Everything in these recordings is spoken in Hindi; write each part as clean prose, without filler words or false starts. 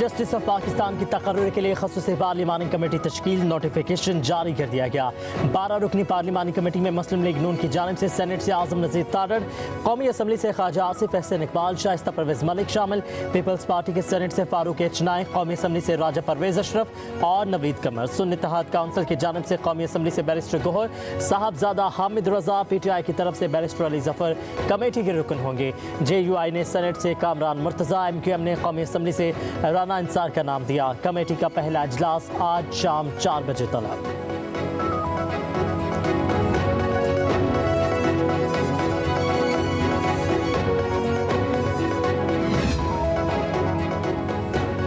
जस्टिस ऑफ पाकिस्तान की तकर्रुर के लिए खसूसी पार्लिमानी कमेटी तश्कील नोटिफिकेशन जारी कर दिया गया। 12 रुकनी पार्लिमानी कमेटी में मुस्लिम लीग नून की जानिब से सेनेट से आजम नज़ीर तारड़, कौमी असम्बली से ख्वाजा आसिफ एहसन इकबाल, शाइस्ता परवेज मलिक शामिल, पीपल्स पार्टी के सेनेट से फारूक एच नाइक, कौमी असम्बली से राजा परवेज अशरफ और नवीद कमर, सुन्नी इत्तेहाद काउंसिल की जानिब से कौमी असम्बली से बैरिस्टर गोहर साहबजादा हामिद रजा, PTI की तरफ से बैरिस्टर अली जफर कमेटी के रुकन होंगे। JUI ने सेनेट से कामरान मुर्तज़ा, MQM ने कौमी असम्बली से राना इंसार का नाम दिया। कमेटी का पहला इजलास आज शाम 4 बजे तलब।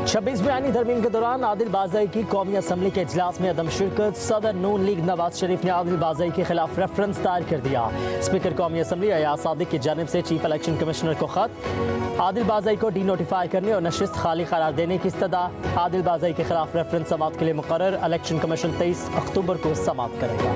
26वीं आईनी तरमीम के दौरान आदिल बाज़ई की कौमी असम्बली के इजलास में अदम शिरकत, सदर नून लीग नवाज शरीफ ने आदिल बाज़ई के खिलाफ रेफरेंस दायर कर दिया। स्पीकर कौमी असम्बली अयाज सादिक की जानिब से चीफ इलेक्शन कमिश्नर को खत, आदिल बाज़ई को डी नोटिफाई करने और नशिस्त खाली करार देने की इस्तदा। आदिल बाज़ई के खिलाफ रेफरेंस समाअत के लिए मुकर्रर, इलेक्शन कमीशन 23 अक्टूबर को समाअत करेगा।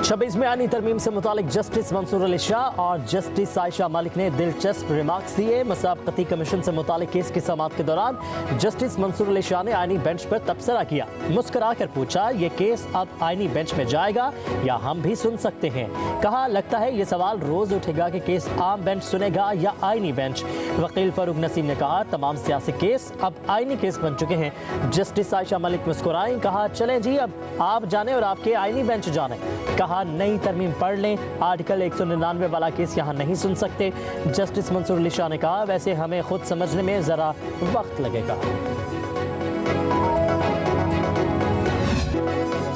26वीं आईनी तरमीम से मुतालिक जस्टिस मंसूर अली शाह और जस्टिस आयशा मलिक ने दिलचस्प रिमार्क्स दिए। मसाबकती कमीशन से मुतालिक केस की समाअत के दौरान जस्टिस मंसूर अली शाह ने आईनी बेंच पर तबसरा किया। मुस्कुराकर पूछा, ये केस अब आईनी बेंच में जाएगा या हम भी सुन सकते हैं। कहा, लगता है ये सवाल रोज उठेगा कि केस आम बेंच सुनेगा या आईनी बेंच। वकील फारूक नसीम ने कहा, तमाम सियासी केस अब आईनी केस बन चुके हैं। जस्टिस आयशा मलिक मुस्कुराई, कहा, चलें जी, अब आप जाने और आपके आईनी बेंच जाने। कहा, नई तरमीम पढ़ लें, आर्टिकल 199 वाला केस यहाँ नहीं सुन सकते। जस्टिस मंसूर अली शाह ने कहा, वैसे हमें खुद समझने में जरा वक्त लगेगा।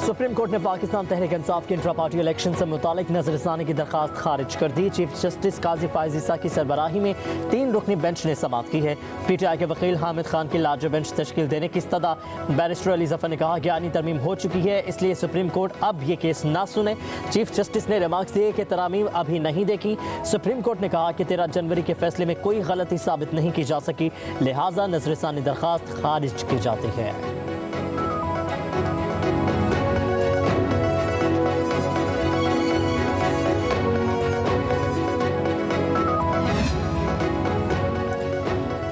सुप्रीम कोर्ट ने पाकिस्तान तहरीक इंसाफ के इंट्रा पार्टी इलेक्शन से मुतालिक नजरसानी की दरखास्त खारिज कर दी। चीफ जस्टिस काजी फायज ईसा की सरबराही में 3 रुकनी बेंच ने समाअत की है। PTI के वकील हामिद खान की लार्जर बेंच तश्कील देने की इस्तदा। बैरिस्टर अली जफर ने कहा कि आईनी तरमीम हो चुकी है, इसलिए सुप्रीम कोर्ट अब ये केस ना सुने। चीफ जस्टिस ने रिमार्क्स दिए कि तरमीम अभी नहीं देखी। सुप्रीम कोर्ट ने कहा कि 13 जनवरी के फैसले में कोई गलती साबित नहीं की जा सकी, लिहाजा नजरसानी दरखास्त खारिज की जाती है।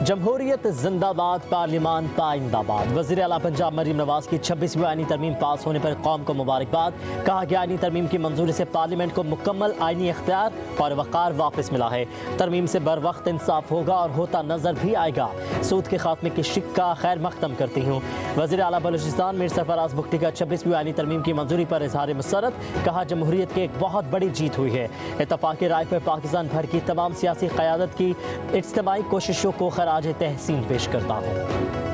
जमहूरियत जिंदाबाद, पार्लिमान पाइंदाबाद। वज़ीर आला पंजाब मरीम नवाज की 26वीं आईनी तरमीम पास होने पर कौम को मुबारकबाद। कहा कि आईनी तरमीम की मंजूरी से पार्लियामेंट को मुकम्मल आईनी इख्तियार और वक़ार वापस मिला है। तरमीम से बर वक्त इंसाफ होगा और होता नजर भी आएगा। सूद के खात्मे की शिक्का खैर मख्तम करती हूँ। वज़ीर आला बलूचिस्तान मीर सरफराज बुगटी का 26वीं आईनी तरमीम की मंजूरी पर इजहार मसरत। कहा, जमहूरियत की एक बहुत बड़ी जीत हुई है। इत्तफाक़ी राय पर पाकिस्तान भर की तमाम सियासी क़यादत की इज्तिमाई कोशिशों को खराज तहसीन पेश करता हूँ।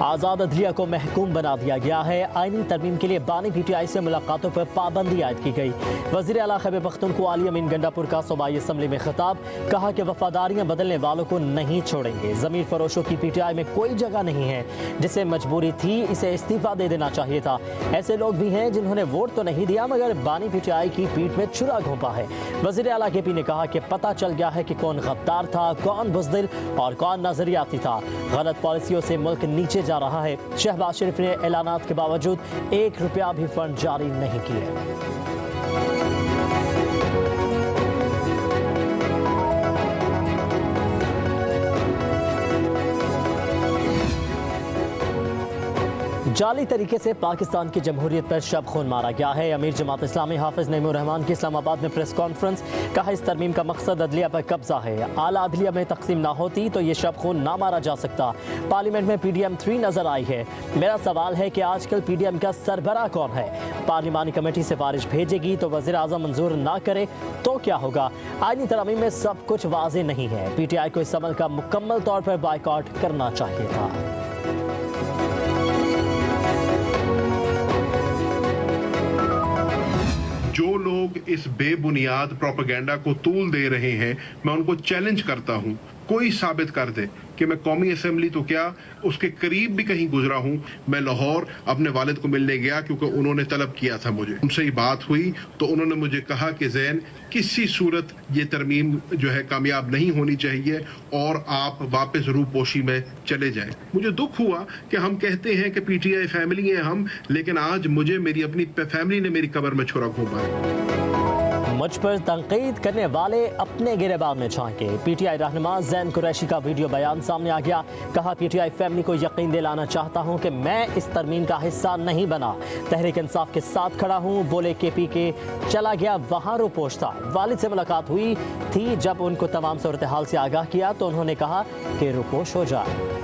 आज़ाद अदलिया को महकूम बना दिया गया है। आईनी तरमीम के लिए बानी PTI से मुलाकातों पर पाबंदी आयद की गई। वज़ीर आला खैबर पख्तूनख्वा अली अमीन गंडापुर का सूबाई असम्बली में खिताब। कहा कि वफादारियाँ बदलने वालों को नहीं छोड़ेंगे। ज़मीर फरोशों की PTI में कोई जगह नहीं है। जिसे मजबूरी थी, इसे इस्तीफ़ा दे देना चाहिए था। ऐसे लोग भी हैं जिन्होंने वोट तो नहीं दिया मगर बानी PTI की पीठ में छुरा घोंपा है। वज़ीर आला KP ने कहा कि पता चल गया है कि कौन गद्दार था, कौन बुज़दिल और कौन नजरियाती था। गलत पॉलिसियों से मुल्क नीचे जा रहा है। शहबाज शरीफ ने ऐलानात के बावजूद 1 रुपया भी फंड जारी नहीं किए। जाली तरीके से पाकिस्तान की जमहूरियत पर शब खून मारा गया है। अमीर जमात इस्लामी हाफिज नईमुर रहमान की इस्लामाबाद में प्रेस कॉन्फ्रेंस। कहा, इस तरमीम का मकसद अदलिया पर कब्जा है। आला अदलिया में तकसीम ना होती तो ये शब खून ना मारा जा सकता। पार्लियामेंट में PDM 3 नजर आई है। मेरा सवाल है कि आजकल PDM का सरबराह कौन है? पार्लिमानी कमेटी सिफारिश भेजेगी तो वज़ीर आज़म मंजूर ना करे तो क्या होगा? आईनी तरमीम में सब कुछ वाज़ेह नहीं है। PTI को इस अमल का मुकम्मल तौर पर बायकॉट करना चाहिए था। जो लोग इस बेबुनियाद प्रोपेगेंडा को तूल दे रहे हैं, मैं उनको चैलेंज करता हूं, कोई साबित कर दे कि मैं कौमी असेंबली तो क्या उसके करीब भी कहीं गुजरा हूं। मैं लाहौर अपने वालिद को मिलने गया क्योंकि उन्होंने तलब किया था मुझे। उनसे ही बात हुई तो उन्होंने मुझे कहा कि ज़ैन किसी सूरत ये तरमीम जो है कामयाब नहीं होनी चाहिए और आप वापस रूपोशी में चले जाएं। मुझे दुख हुआ कि हम कहते हैं कि पीटीआई फैमिली है हम, लेकिन आज मुझे मेरी अपनी फैमिली ने मेरी कब्र में छुरा घूमा है। मुझ पर तनकीद करने वाले अपने गिरेबान में झांके। पीटीआई रहनुमा ज़ैन कुरैशी का वीडियो बयान सामने आ गया। कहा, पीटीआई फैमिली को यकीन दिलाना चाहता हूं कि मैं इस तरमीम का हिस्सा नहीं बना, तहरीक इंसाफ के साथ खड़ा हूं। बोले केपी के चला गया वहां रोपोश था। वालिद से मुलाकात हुई थी, जब उनको तमाम सूरत हाल से आगाह किया तो उन्होंने कहा कि रोपोश हो जाए।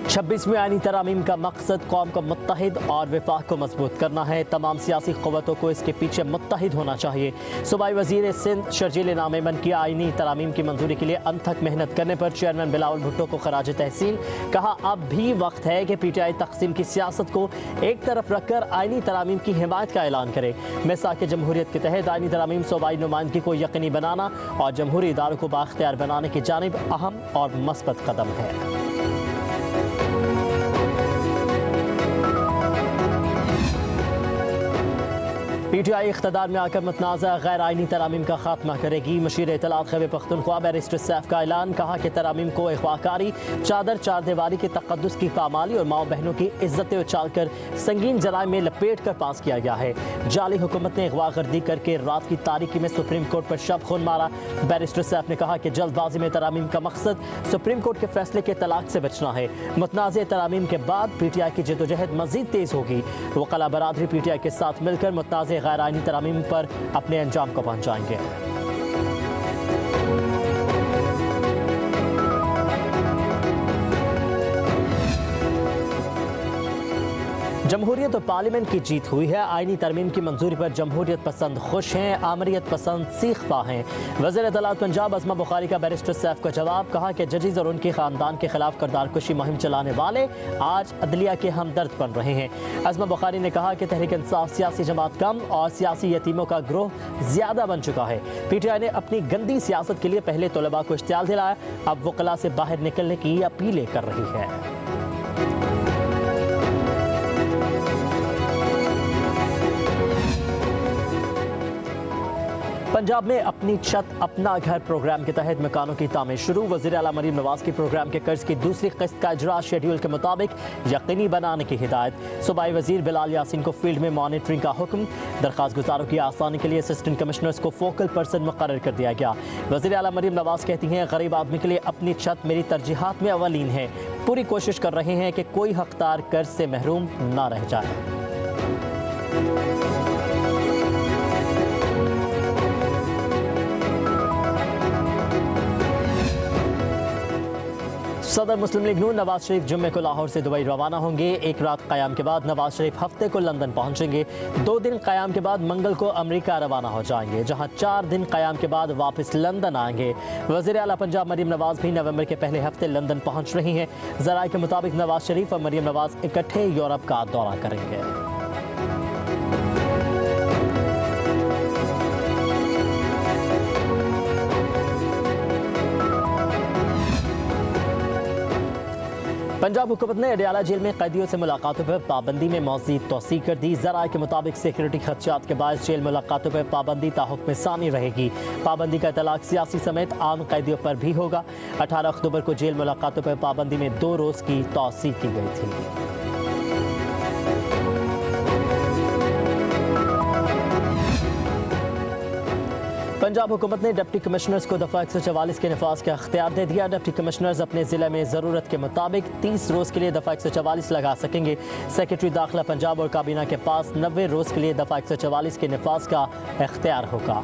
26वीं आईनी तरामीम का मकसद कौम को मुत्तहिद और विफाक को मजबूत करना है। तमाम सियासी क़ुव्वतों को इसके पीछे मुत्तहिद होना चाहिए। सूबाई वज़ीर सिंध शर्जील इनाम मेमन की आईनी तरामीम की मंजूरी के लिए अनथक मेहनत करने पर चेयरमैन बिलावल भुट्टो को खराज तहसीन। कहा, अब भी वक्त है कि पीटीआई तकसीम की सियासत को एक तरफ रखकर आईनी तरामीम की हिमायत का ऐलान करे। मिसाक जमहूरियत के तहत आईनी तरामीम सूबाई नुमाइंदगी को यकीनी बनाना और जमहूरी इदारों को बाख्तियार बनाने की जानिब अहम और मस्बत कदम है। पीटीआई इख्तदार में आकर मुतनाज़ा गैर आइनी तरामीम का खात्मा करेगी। मशीर इत्तलात खैबर पख्तूनख्वा बैरिस्टर सैफ का ऐलान। कहा कि तरामीम को अगवाकारी, चादर चारदीवारी के तक़द्दुस की पामाली और माओ बहनों की इज्जतें उछाल कर संगीन जराइम में लपेट कर पास किया गया है। जाली हुकूमत ने अगवा गर्दी करके रात की तारीकी में सुप्रीम कोर्ट पर शब खून मारा। बैरिस्टर सैफ ने कहा कि जल्दबाजी में तरामीम का मकसद सुप्रीम कोर्ट के फैसले के तलाक से बचना है। मुतनाज़े तरामीम के बाद पीटीआई की जदोजहद मजीद तेज़ होगी। वकला बरादरी पीटीआई के साथ मिलकर मुतनाज़े गैर आइनी तरामीम पर अपने अंजाम को पहुंचाएंगे। जमहूरियत और पार्लियामेंट की जीत हुई है। आईनी तरमीम की मंजूरी पर जमहूरियत पसंद खुश हैं, आमरीत पसंद सीख पा हैं। वज़ीर अदालत पंजाब अज़मा बुखारी का बैरिस्टर सैफ का जवाब। कहा कि जजीज और उनके ख़ानदान के खिलाफ करदार कुशी मुहिम चलाने वाले आज अदलिया के हमदर्द बन रहे हैं। अज़मा बुखारी ने कहा कि तहरीक इंसाफ सियासी जमात कम और सियासी यतीमों का ग्रोह ज़्यादा बन चुका है। पीटीआई ने अपनी गंदी सियासत के लिए पहले तलबा को इश्तियाल दिलाया, अब वकला से बाहर निकलने की अपीलें कर रही है। पंजाब में अपनी छत अपना घर प्रोग्राम के तहत मकानों की तामीर शुरू। वज़ीर आला मरीम नवाज की प्रोग्राम के कर्ज की दूसरी किस्त का इजरा शेड्यूल के मुताबिक यकीनी बनाने की हिदायत। सूबाई वज़ीर बिलाल यासीन को फील्ड में मॉनिटरिंग का हुक्म। दरख्वास्त गुजारों की आसानी के लिए असिस्टेंट कमिश्नर्स को फोकल पर्सन मुकर्रर कर दिया गया। वज़ीर आला मरीम नवाज कहती हैं, गरीब आदमी के लिए अपनी छत मेरी तरजीहात में अवलीन है। पूरी कोशिश कर रहे हैं कि कोई हकदार कर्ज से महरूम ना रह जाए। सदर मुस्लिम लीग नून नवाज शरीफ जुम्मे को लाहौर से दुबई रवाना होंगे। एक रात क़याम के बाद नवाज शरीफ हफ्ते को लंदन पहुंचेंगे। 2 दिन क़याम के बाद मंगल को अमेरिका रवाना हो जाएंगे, जहां 4 दिन क़याम के बाद वापस लंदन आएंगे। वज़ीर आला पंजाब मरीम नवाज भी नवंबर के पहले हफ्ते लंदन पहुंच रही हैं। ज़राए के मुताबिक नवाज शरीफ और मरीम नवाज इकट्ठे यूरोप का दौरा करेंगे। पंजाब हुकूमत ने अडयाला जेल में कैदियों से मुलाकातों पर पाबंदी में मज़ीद तोसी कर दी। ज़राए के मुताबिक सिक्योरिटी खदशात के बायस जेल मुलाकातों पर पाबंदी ताहुक्म सानी रहेगी। पाबंदी का इतलाक सियासी समेत आम कैदियों पर भी होगा। 18 अक्टूबर को जेल मुलाकातों पर पाबंदी में 2 रोज़ की तोसी की गई थी। पंजाब हुकूमत ने डिप्टी कमिश्नर्स को दफ़ा 144 के नफाज का अख्तियार दे दिया। डिप्टी कमिश्नर्स अपने ज़िले में ज़रूरत के मुताबिक 30 रोज़ के लिए दफ़ा 144 लगा सकेंगे। सेक्रेटरी दाखिला पंजाब और काबीना के पास 90 रोज़ के लिए दफ़ा 144 के नफाज का अख्तियार होगा।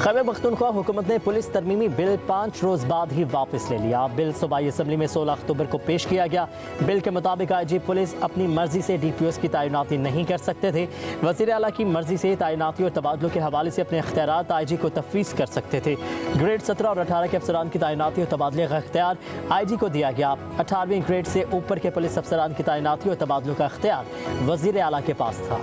खैबर पख्तूनख्वा हुकूमत ने पुलिस तरमीमी बिल 5 रोज बाद ही वापस ले लिया। बिल सूबाई असम्बली में 16 अक्टूबर को पेश किया गया। बिल के मुताबिक IG पुलिस अपनी मर्जी से DPOs की तैनाती नहीं कर सकते थे। वज़ीर आला की मर्जी से तैनाती और तबादलों के हवाले से अपने इख्तियारात IG को तफवीज़ कर सकते थे। ग्रेड 17 और 18 के अफसरान की तैनाती और तबादले का इख्तियार IG को दिया गया। 18वीं ग्रेड से ऊपर के पुलिस अफसरान की तैनाती और तबादलों का इख्तियार वज़ीर आला के पास था।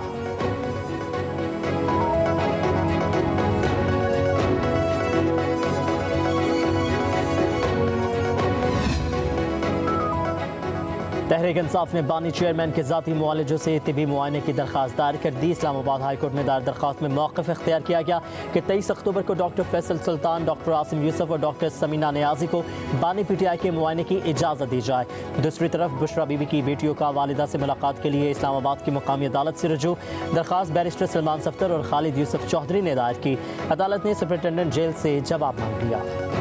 तहरीक इंसाफ ने बानी चेयरमैन के ज़ाती मुआलजों से तिबी मुआयने की दरख्वास्त दायर कर दी। इस्लामाबाद हाई कोर्ट में दायर दरख्वास्त में मौक़िफ़ इख्तियार किया गया कि 23 अक्टूबर को डॉक्टर फैसल सुल्तान, डॉक्टर आसिम यूसुफ और डॉक्टर समीना नियाजी को बानी PTI के मुआयने की इजाज़त दी जाए। दूसरी तरफ बुशरा बीबी की बेटियों का वालिदा से मुलाकात के लिए इस्लामाबाद की मुकामी अदालत से रजू। दरख्वास्त बैरिस्टर सलमान सफ्तर और खालिद यूसुफ चौधरी ने दायर की। अदालत ने सुपरिटेंडेंट जेल से जवाब मांग लिया।